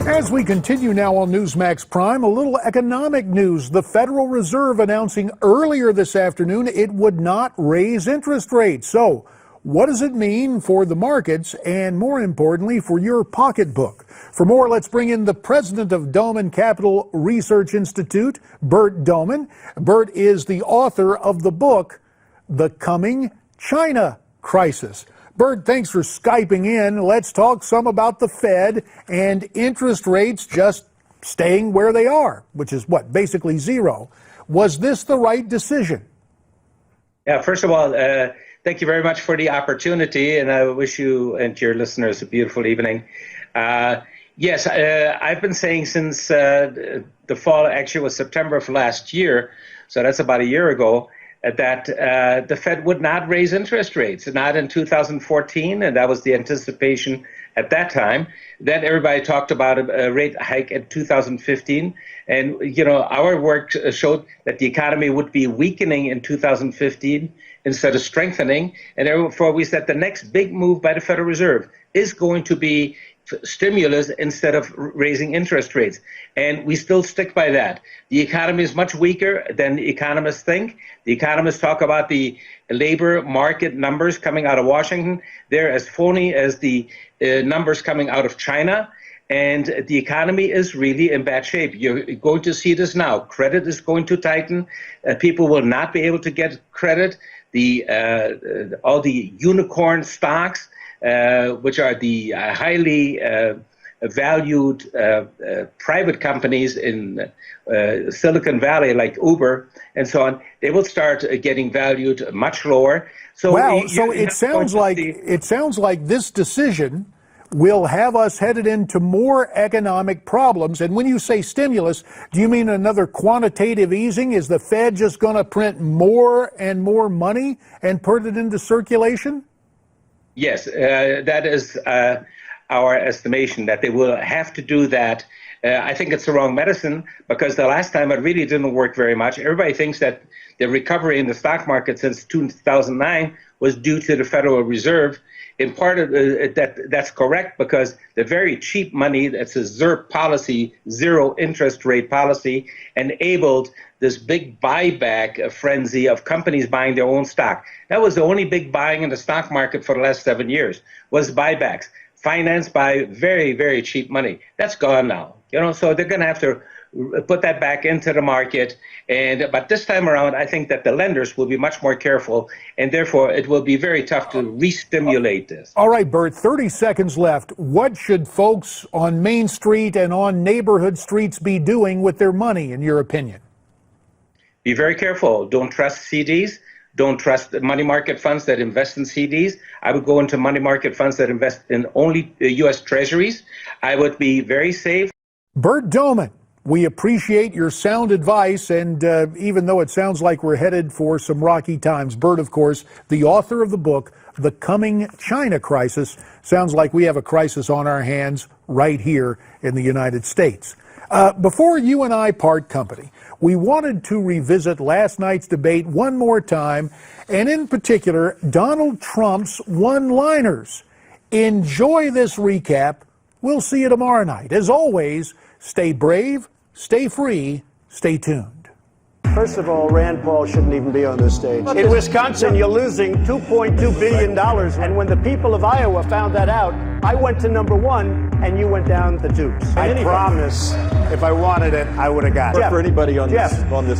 As we continue now on Newsmax Prime, a little economic news. The Federal Reserve announcing earlier this afternoon it would not raise interest rates. So what does it mean for the markets and, more importantly, for your pocketbook? For more, let's bring in the president of Dohmen Capital Research Institute, Bert Dohmen. Bert is the author of the book, The Coming China Crisis. Bert, thanks for Skyping in. Let's talk some about the Fed and interest rates just staying where they are, which is what, basically zero. Was this the right decision? Yeah, first of all, thank you very much for the opportunity, and I wish you and your listeners a beautiful evening. Yes, I've been saying since the fall, actually it was September of last year, so that's about a year ago, that the Fed would not raise interest rates, not in 2014, and that was the anticipation at that time. Then everybody talked about a rate hike in 2015, and our work showed that the economy would be weakening in 2015 instead of strengthening, and therefore we said the next big move by the Federal Reserve is going to be stimulus instead of raising interest rates. And we still stick by that. The economy is much weaker than the economists think. The economists talk about the labor market numbers coming out of Washington. They're as phony as the numbers coming out of China. And the economy is really in bad shape. You're going to see this now. Credit is going to tighten. People will not be able to get credit. All the unicorn stocks, which are the highly valued private companies in Silicon Valley, like Uber and so on, they will start getting valued much lower. So wow, so it sounds like this decision will have us headed into more economic problems. And when you say stimulus, do you mean another quantitative easing? Is the Fed just going to print more and more money and put it into circulation? Yes, that is our estimation, that they will have to do that. I think it's the wrong medicine, because the last time it really didn't work very much. Everybody thinks that the recovery in the stock market since 2009 was due to the Federal Reserve. In part of that's correct, because the very cheap money, that's a ZIRP policy, zero interest rate policy, enabled this big buyback frenzy of companies buying their own stock. That was the only big buying in the stock market for the last 7 years, was buybacks, financed by very, very cheap money. That's gone now. So they're going to have to put that back into the market. But this time around, I think that the lenders will be much more careful, and therefore it will be very tough to re-stimulate this. All right, Bert, 30 seconds left. What should folks on Main Street and on neighborhood streets be doing with their money, in your opinion? Be very careful. Don't trust CDs. Don't trust the money market funds that invest in CDs. I would go into money market funds that invest in only U.S. Treasuries. I would be very safe. Bert Dohmen, we appreciate your sound advice, and even though it sounds like we're headed for some rocky times, Bert, of course, the author of the book, The Coming China Crisis, sounds like we have a crisis on our hands right here in the United States. Before you and I part company, we wanted to revisit last night's debate one more time, and in particular, Donald Trump's one-liners. Enjoy this recap. We'll see you tomorrow night. As always, stay brave, stay free, stay tuned. First of all, Rand Paul shouldn't even be on this stage. In Wisconsin, you're losing $2.2 billion. And when the people of Iowa found that out, I went to number one, and you went down the tubes. I promise, if I wanted it, I would have got it. For anybody on this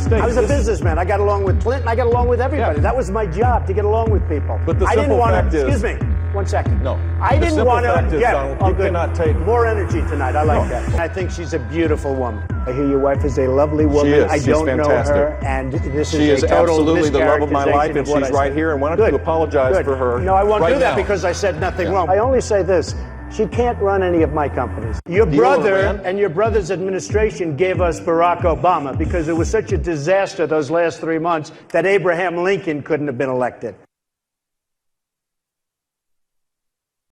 stage. I was a businessman. I got along with Clinton. I got along with everybody. Yeah. That was my job, to get along with people. But the I didn't simple want fact to, is... excuse me, 1 second. No. I didn't want to... Donald, you cannot take... More energy tonight. I like that. I think she's a beautiful woman. I hear your wife is a lovely woman. She is. I don't fantastic. know her, and this she is a total absolutely the love of my life, and mischaracterization she's right here, and why don't you apologize for her? No, I won't right do that now. because I said nothing wrong. I only say this. She can't run any of my companies. Your brother and your brother's administration gave us Barack Obama because it was such a disaster those last 3 months that Abraham Lincoln couldn't have been elected.